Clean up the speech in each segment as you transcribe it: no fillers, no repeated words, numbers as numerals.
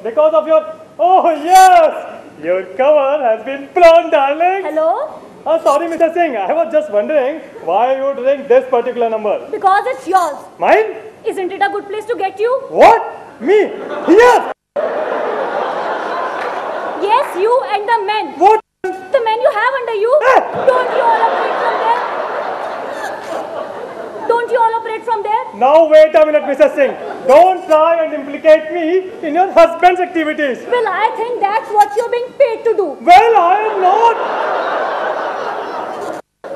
because of your... Oh, yes! Your cover has been blown, darling. Hello? Oh, sorry, Mr. Singh. I was just wondering why you drink this particular number. Because it's yours. Mine? Isn't it a good place to get you? What? Me? Yes! Yes, you and the men. What? The men you have under you. Don't you all operate from there? Don't you all operate from there? Now wait a minute, Mr. Singh. Don't try and implicate me in your husband's activities. Well, I think that's what you're being paid to do. Well, I am not.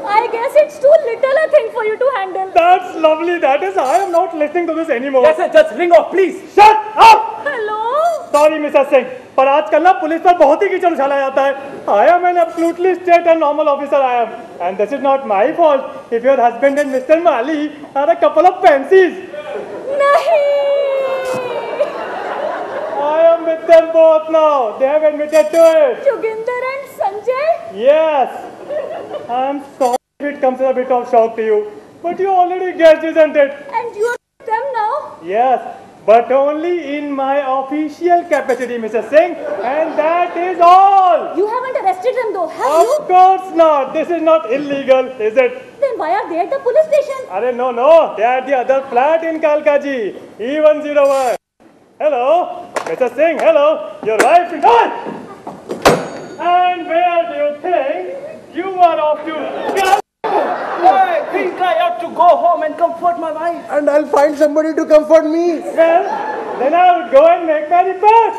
I guess it's too little a thing for you to handle. That's lovely. That is, I am not listening to this anymore. Yes, sir, just ring off, please. Shut up! Hello? Sorry, Mr. Singh. पर आजकल ना police पर बहुत ही कीचड़ उछाला जाता है. I am an absolutely straight and normal officer. I am, and this is not my fault if your husband and Mr. Mali are a couple of fancies. Nahi. I am with them both now. They have admitted to it. Joginder and Sanjay? Yes. I am sorry if it comes as a bit of shock to you, but you already guessed, isn't it? And you're with them now? Yes. But only in my official capacity, Mr. Singh, and that is all. You haven't arrested them though, have you? Of course not. This is not illegal, is it? Then why are they at the police station? Arey no, they are at the other flat in Kalkaji, E101. Hello, Mr. Singh, hello. Your wife is on. And where do you think you are off to? I think I ought to go home and comfort my wife. And I'll find somebody to comfort me. Well, then I would go and make my report.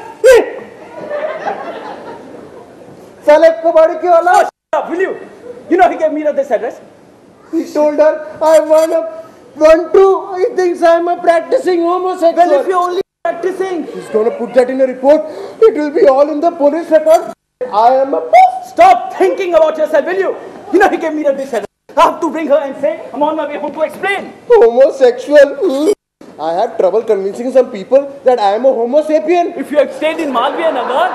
Salek kabadi ki wala. Shut up, will you? You know he gave me this address. He told her, I want to. He thinks I'm a practicing homosexual. Well, if you're only practicing. He's gonna put that in a report. It will be all in the police record. I am a Stop thinking about yourself, will you? You know he gave me this address. I have to bring her and say, I'm on my way home to explain. homosexual. I have trouble convincing some people that I am a homo sapien. If you had stayed in Malviya Nagar,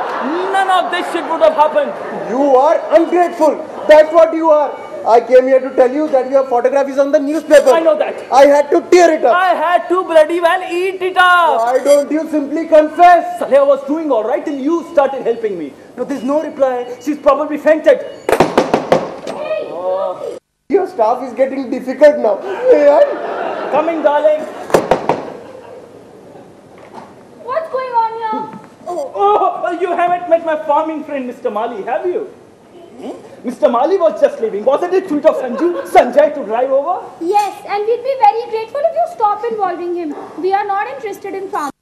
none of this shit would have happened. You are ungrateful. That's what you are. I came here to tell you that your photograph is on the newspaper. I know that. I had to tear it up. I had to bloody well eat it up. Why don't you simply confess? Saleha was doing all right till you started helping me. Now there's no reply. She's probably fainted. Your staff is getting difficult now. Coming, darling. What's going on here? Oh, you haven't met my farming friend, Mr. Mali, have you? Mr. Mali was just leaving. Wasn't it sweet of Sanjay to drive over? Yes, and we'd be very grateful if you stop involving him. We are not interested in farming.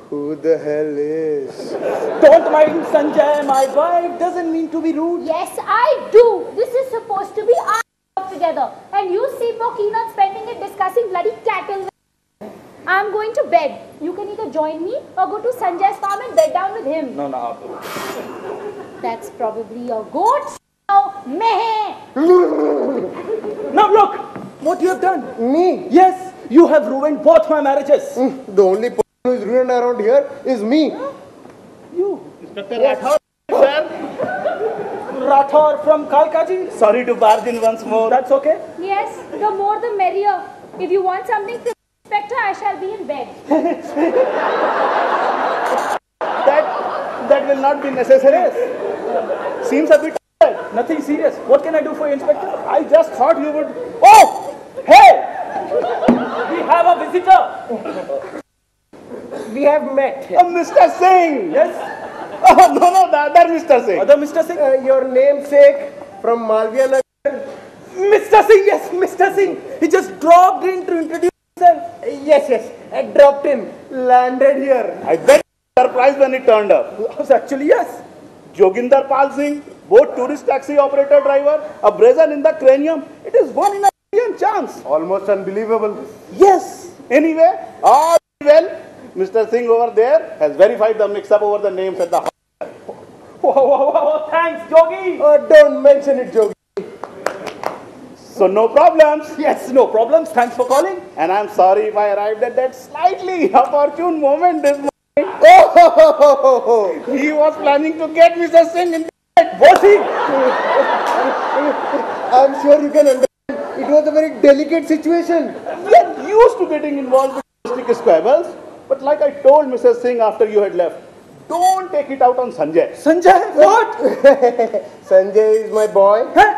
Who the hell is? Don't mind Sanjay, my wife doesn't mean to be rude. Yes, I do. This is supposed to be our job together. And you seem more keen on spending it discussing bloody cattle. I'm going to bed. You can either join me or go to Sanjay's farm and bed down with him. No. That's probably a goat. Meh. Now look, what you have done. Me? Yes, you have ruined both my marriages. The only person who is ruined around here is me. You. Inspector Rathore, sir. Rathore from Kalkaji. Sorry to barge in once more. That's okay. Yes, the more the merrier. If you want something from Inspector, I shall be in bed. That will not be necessary. Seems a bit. Nothing serious. What can I do for you, Inspector? I just thought you would. Oh! Hey! We have a visitor. We have met. Mr. Singh. Yes? Oh, no, that Mr. Singh. Other Mr. Singh? Your namesake from Malviya Nagar. Mr. Singh, yes, Mr. Singh. He just dropped in to introduce himself. Yes. I dropped in. Landed here. I bet surprised when it turned up. Actually, yes. Joginder Pal Singh, both tourist taxi operator driver, a brazen in the cranium. It is one in a million chance. Almost unbelievable. Yes. Anyway, all well. Mr. Singh over there has verified the mix-up over the names at the hospital. Whoa, thanks, Jogi. Don't mention it, Jogi. So no problems. Yes, no problems. Thanks for calling. And I'm sorry if I arrived at that slightly opportune moment this morning. Oh! He was planning to get Mr. Singh in bed. Was he? I'm sure you can understand. It was a very delicate situation. We are used to getting involved with domestic squabbles. But like I told Mrs. Singh after you had left, don't take it out on Sanjay. Sanjay, what? Sanjay is my boy. Huh?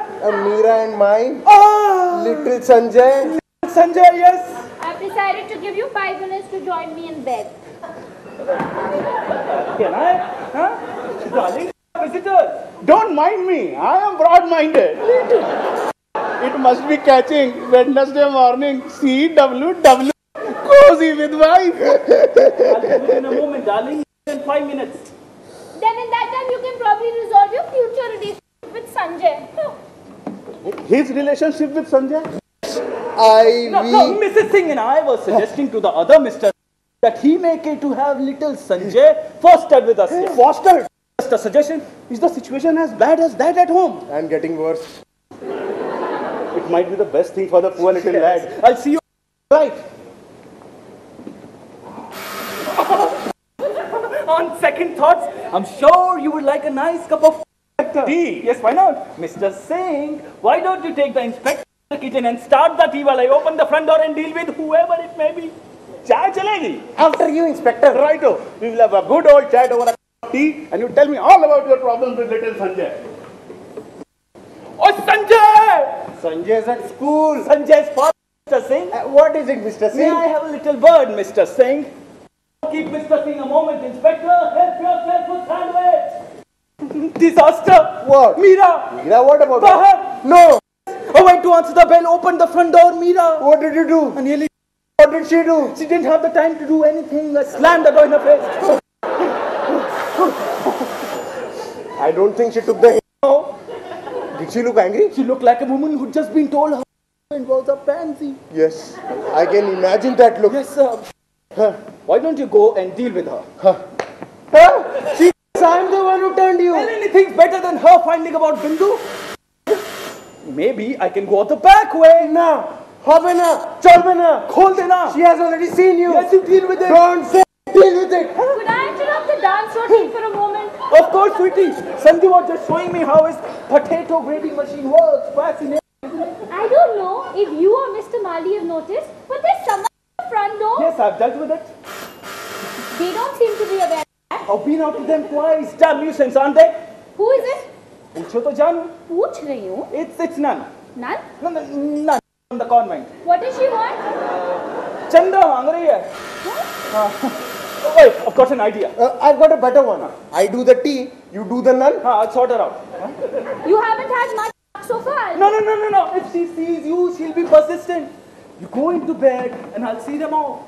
Meera and mine. Ah, Little Sanjay. Sanjay, yes. I've decided to give you 5 minutes to join me in bed. Can I? Huh? Darling, visitors. Don't mind me. I am broad-minded. It must be catching Wednesday morning. CWW. Cozy with wife. I'll do it in a moment, darling. In 5 minutes. Then in that time you can probably resolve your future relationship with Sanjay. His relationship with Sanjay? No, Mrs. Singh and I was suggesting to the other Mr. that he make it to have little Sanjay fostered with us. here. Fostered. Just a suggestion. Is the situation as bad as that at home? And getting worse. It might be the best thing for the poor little lad. I'll see you. Right. On second thoughts, I'm sure you would like a nice cup of tea. Yes, why not? Mr. Singh, why don't you take the inspector to the kitchen and start the tea while I open the front door and deal with whoever it may be? Chai chalegi. After you, Inspector. Righto. We will have a good old chat over a cup of tea and you tell me all about your problems with little Sanjay. Oh, Sanjay! Sanjay is at school. Sanjay's father, Mr. Singh. What is it, Mr. May Singh? I have a little word, Mr. Singh? Keep Mr. Singh a moment, Inspector. Help yourself with sandwich. Disaster. What? Meera. Meera, what about Bahar. No. I went to answer the bell, opened the front door, Meera. What did you do? I nearly. What did she do? She didn't have the time to do anything. I slammed the door in her face. I don't think she took the hint. No. Did she look angry? She looked like a woman who'd just been told her husband was a pansy. Yes. I can imagine that look. Yes, sir. Why don't you go and deal with her? Huh? She, I'm the one who turned you. Well, anything's better than her finding about Bindu. Maybe I can go out the back way. Na. Habe na. Chalbe na. Khol dena. She has already seen you. Yes, you deal with it. Don't say deal with it. Could I interrupt the dance routine for a moment? Of course, sweetie. Sanju was just showing me how his potato grading machine works. Fascinating. I don't know if you or Mr. Mali have noticed, but there's someone at the front door. Yes, I've dealt with it. They don't seem to be aware. I've been out to them twice. Damn nuisance, aren't they? Who is it? पूछो तो जानू. पूछ रही हूँ. It's none. None? None from the convent. What does she want? चंदा मांग रही है. Wait, I've got an idea. I've got a better one. I do the tea, you do the nun. I'll sort her out. You haven't had much luck so far. No. If she sees you, she'll be persistent. You go into bed and I'll see them all.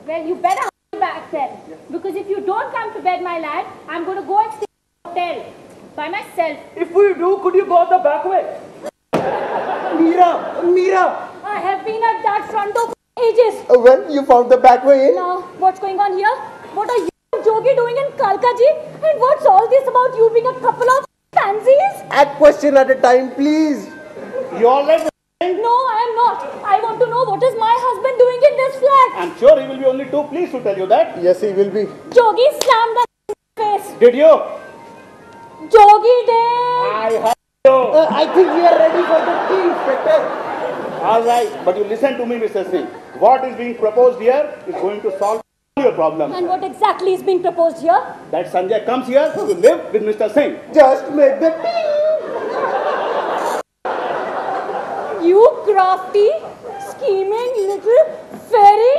Well, you better hurry back then. Because if you don't come to bed, my lad, I'm going to go and stay in a hotel by myself. If we do, could you go out the back way? Meera. I have been at that front door for ages. Well, you found the back way in. Now, what's going on here? What are you and Jogi doing in Kalkaji? And what's all this about you being a couple of pansies? A question at a time, please. You all right? No, I am not. I want to know what is my husband doing in this flat. I'm sure he will be only too pleased to tell you that. Yes, he will be. Jogi slammed the face. Did you? Jogi did. I heard you. I think we are ready for the tea, Inspector. All right, but you listen to me, Mr. Singh. What is being proposed here is going to solve all your problems. And what exactly is being proposed here? That Sanjay comes here to live with Mr. Singh. Just make the tea. You crafty, scheming little fairy.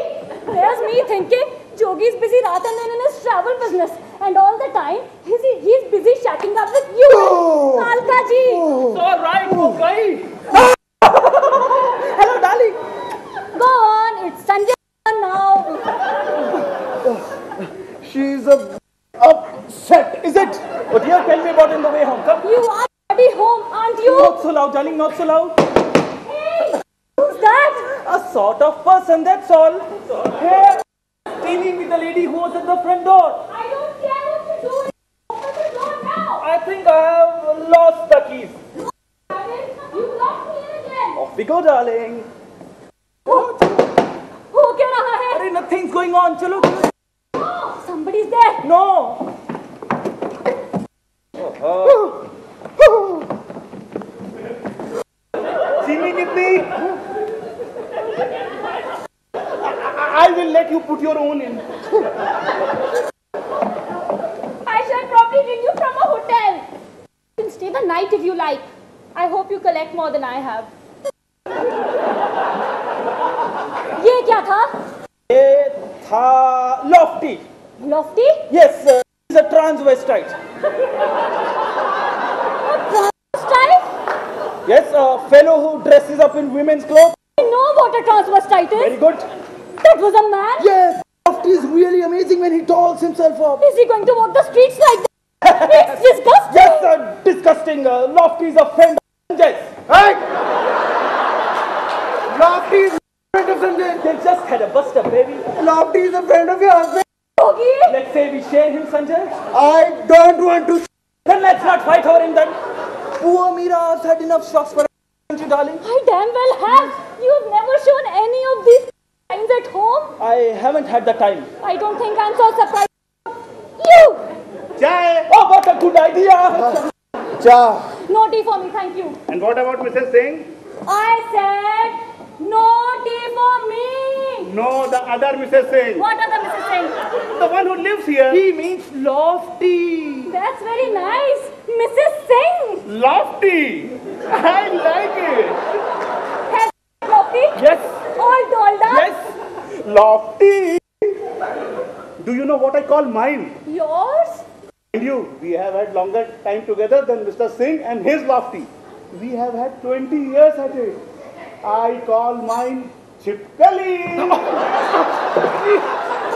There's me thinking Jogi is busy raat and then in his travel business. And all the time, he's busy shacking up with you. Kalkaji. It's all right, okay. Hello, darling. Go on, it's Sanjay now. She's upset. Is it? Oh dear, tell me about it on the way home. Come. You are already home, aren't you? Not so loud, darling, not so loud. Hey, who's that? A sort of person, that's all. Hey, dealing with the lady who was at the front door. I don't care what you do. Open the door now. I think I have lost the keys. You locked me in again. Off we go, darling. What? हो क्या रहा है? Arey, nothing's going on. Chalo, chalo. Oh, somebody's there. No. See me, Kitty? I will let you put your own in. you like. I hope you collect more than I have. ये क्या था? ये था Lofty. Lofty? Yes, he's a transvestite. Transvestite? Yes, a fellow who dresses up in women's clothes. I know what a transvestite is. Very good. That was a man? Yes, Lofty is really amazing when he dolls himself up. Is he going to walk the streets like that? It's disgusting. Yes, disgusting. Lofty is a friend of Sanjay. Hey! Lofty is a friend of Sanjay. They just had a buster, baby. Lofty is a friend of your husband. Yogi? Let's say we share him, Sanjay. I don't want to. Then let's not fight over him then. Poor Mira has had enough shocks for haven't you, darling? I damn well have. You've never shown any of these signs at home. I haven't had the time. I don't think I'm so surprised. You! Chai. Oh, what a good idea. Cha. No tea for me, thank you. And what about Mrs. Singh? I said no tea for me. No, the other Mrs. Singh. What other Mrs. Singh? The one who lives here. He means Lofty. That's very nice. Mrs. Singh. Lofty. I like it. Has Lofty? Yes. All dolled up? Yes. Lofty. Do you know what I call mine? Yours? And you, we have had longer time together than Mr. Singh and his Lofty. We have had 20 years at it. I call mine Chipkali.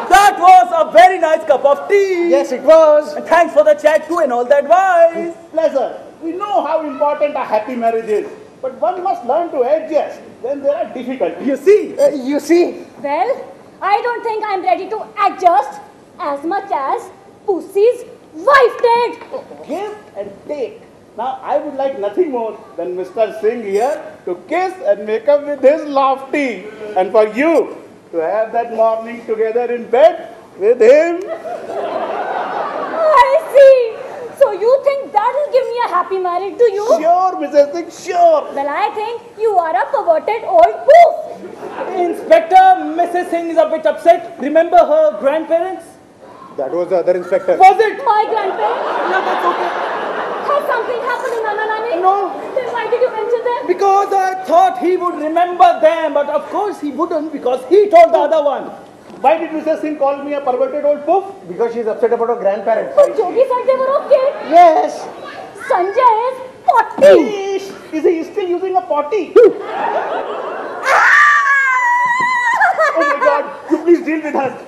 That was a very nice cup of tea. Yes, it was. And thanks for the chat too and all the advice. Pleasure. We know how important a happy marriage is. But one must learn to adjust when there are difficulties. You see. Well, I don't think I'm ready to adjust as much as Pussy's wife did. Give and take. Now, I would like nothing more than Mr. Singh here to kiss and make up with his Lofty. And for you to have that morning together in bed with him. I see. So you think that'll give me a happy marriage, do you? Sure, Mrs. Singh, sure. Well, I think you are a perverted old poof. Inspector, Mrs. Singh is a bit upset. Remember her grandparents? That was the other inspector. Was it? My grandparents? No, that's okay. Has something happened to Nana Nani? No. Then why did you mention them? Because I thought he would remember them, but of course he wouldn't because he told the other one. Why did Mrs. Singh call me a perverted old poof? Because she's upset about her grandparents. But Jogi said they were okay. Yes. Sanjay is 40. Is he still using a potty? Oh my God, you please deal with us.